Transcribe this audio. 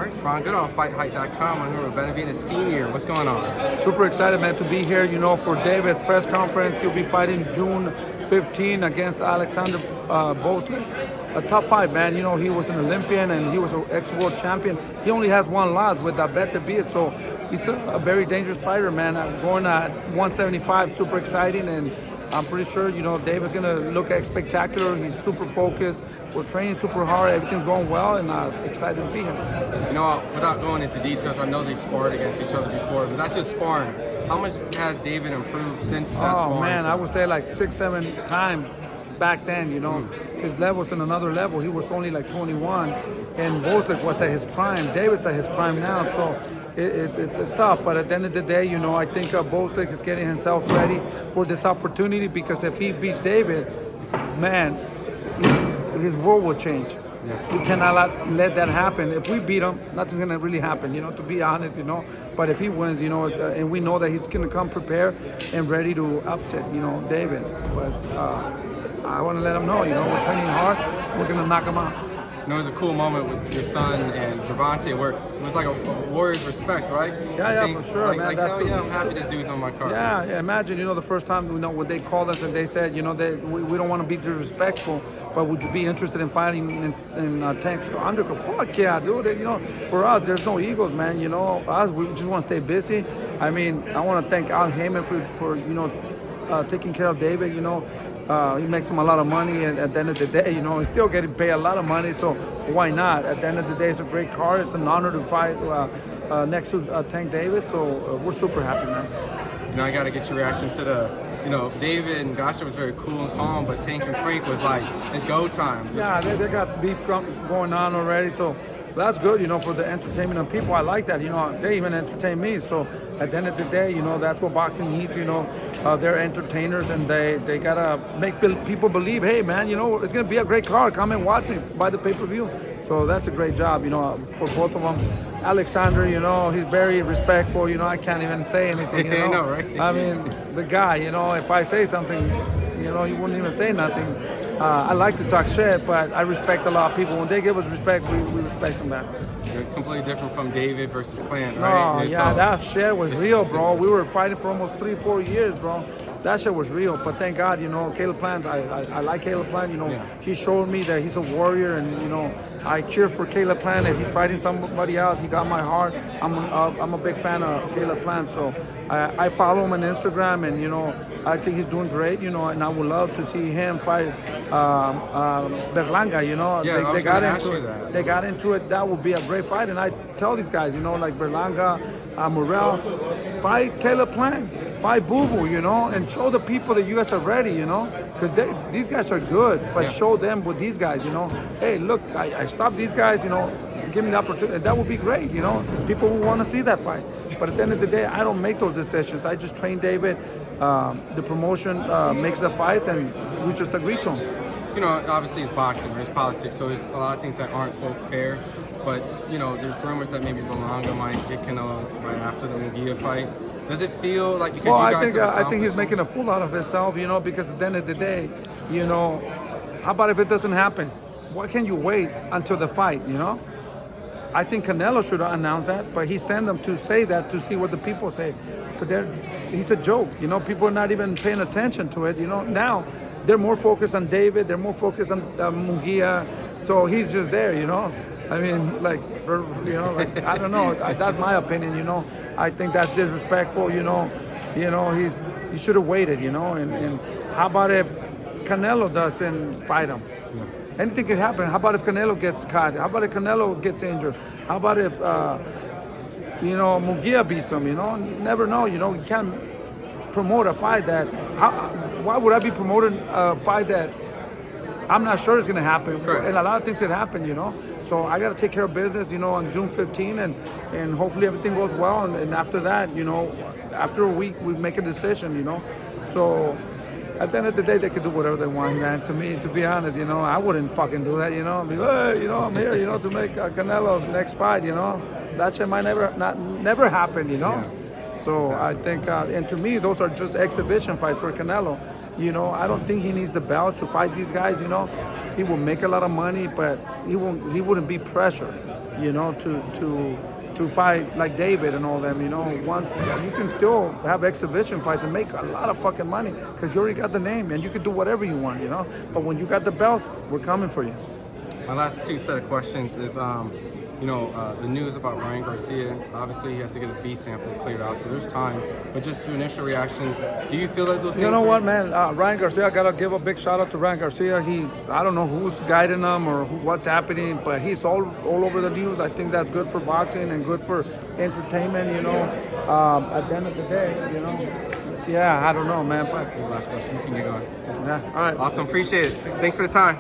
All right, Ron, good on FightHype.com. I'm here with Benavidez Sr. What's going on? Super excited, man, to be here, for David's press conference. He'll be fighting June 15 against Oleksandr Gvozdyk. A tough fight, man. He was an Olympian and he was an ex-world champion. He only has one loss with David Benavidez, so he's a very dangerous fighter, man. Going at 175, super exciting, and I'm pretty sure, David's going to look spectacular. He's super focused. We're training super hard. Everything's going well, and I'm excited to be here. Without going into details, I know they sparred against each other before, but not just sparring. How much has David improved since that sparring? Oh, man, time? I would say like 6-7 times back then, His level's in another level. He was only like 21, and Gvozdyk was at his prime. David's at his prime now, so it's tough. But at the end of the day, I think Gvozdyk is getting himself ready for this opportunity, because if he beats David, man, his world will change. Yeah. You cannot let that happen. If we beat him, nothing's gonna really happen, to be honest, But if he wins, and we know that he's gonna come prepared and ready to upset, David. But I want to let him know, we're training hard. We're gonna knock him out. It was a cool moment with your son and Gervonta where it was like a warrior's respect, right? Yeah, for sure, man. Hell yeah, I'm happy this dude's on my card. Yeah, imagine, the first time, when they called us and they said, we don't want to be disrespectful, but would you be interested in fighting in Tank's undercard? Fuck yeah, dude. For us, there's no egos, man. Us, we just want to stay busy. I mean, I want to thank Al Heyman for taking care of David, he makes him a lot of money, and at the end of the day, he's still getting paid a lot of money, so why not? At the end of the day, it's a great card. It's an honor to fight next to Tank Davis, so we're super happy, man. I got to get your reaction to David and Garcia was very cool and calm, but Tank and Frank was like, it's go time. Yeah, they got beef going on already, so that's good, for the entertainment of people. I like that, they even entertain me. So at the end of the day, that's what boxing needs, they're entertainers, and they gotta make people believe, hey man, it's gonna be a great card. Come and watch me, buy the pay-per-view. So that's a great job, for both of them. Alexander, he's very respectful. I can't even say anything. I know, right? I mean, the guy, if I say something, he wouldn't even say nothing. I like to talk shit, but I respect a lot of people. When they give us respect, we respect them back. It's completely different from David versus Plant, right? Oh, yeah, that shit was real, bro. We were fighting for almost 3-4 years, bro. That shit was real. But thank God, Caleb Plant, I like Caleb Plant. He showed me that he's a warrior, and, I cheer for Caleb Plant. If he's fighting somebody else, he got my heart. I'm a big fan of Caleb Plant, so I follow him on Instagram, and, I think he's doing great, and I would love to see him fight Berlanga, Yeah, they got into it. That. They got into it. That would be a great fight, and I tell these guys, like Berlanga, Morel, fight Caleb Plant, fight Boo Boo, and show the people that you guys are ready, because these guys are good, but show them with these guys, hey, look, I stopped these guys, give me the opportunity. That would be great, People will want to see that fight. But at the end of the day, I don't make those decisions. I just train David. The promotion makes the fights, and we just agree to them. Obviously it's boxing, there's politics, so there's a lot of things that aren't, quote, fair. But, there's rumors that maybe Berlanga might get Canelo right after the Munguia fight. Does it feel like, because I think he's making a fool out of himself, because at the end of the day, how about if it doesn't happen? Why can't you wait until the fight, I think Canelo should have announced that, but he sent them to say that to see what the people say. But he's a joke, people are not even paying attention to it, Now they're more focused on David, they're more focused on Munguia, so he's just there, I mean, I don't know, that's my opinion, I think that's disrespectful, he should have waited, and how about if Canelo doesn't fight him? Yeah. Anything could happen. How about if Canelo gets caught? How about if Canelo gets injured? How about if, Munguia beats him, You never know, you can't promote a fight that, why would I be promoting a fight that I'm not sure it's going to happen? Correct. And a lot of things could happen, So I got to take care of business, on June 15, and hopefully everything goes well. And after that, after a week, we make a decision, So at the end of the day, they can do whatever they want, man. To me, to be honest, I wouldn't fucking do that, I mean, hey, I'm here, to make Canelo's next fight, That shit might never happen, Yeah. So exactly. I think, and to me, those are just exhibition fights for Canelo. You know, I don't think he needs the belts to fight these guys. You know, he will make a lot of money, but he wouldn't be pressured. You know, to fight like David and all them. You know, you can still have exhibition fights and make a lot of fucking money because you already got the name and you can do whatever you want. You know, but when you got the belts, we're coming for you. My last two set of questions is, the news about Ryan Garcia. Obviously, he has to get his B sample cleared out, so there's time. But just your initial reactions, do you feel that those things? You know what, man? Ryan Garcia, I gotta give a big shout out to Ryan Garcia. I don't know who's guiding him or what's happening, but he's all over the news. I think that's good for boxing and good for entertainment. You know, at the end of the day, you know. Yeah, I don't know, man. But Last question, you can get going. yeah, all right. Awesome, appreciate it. Thanks for the time.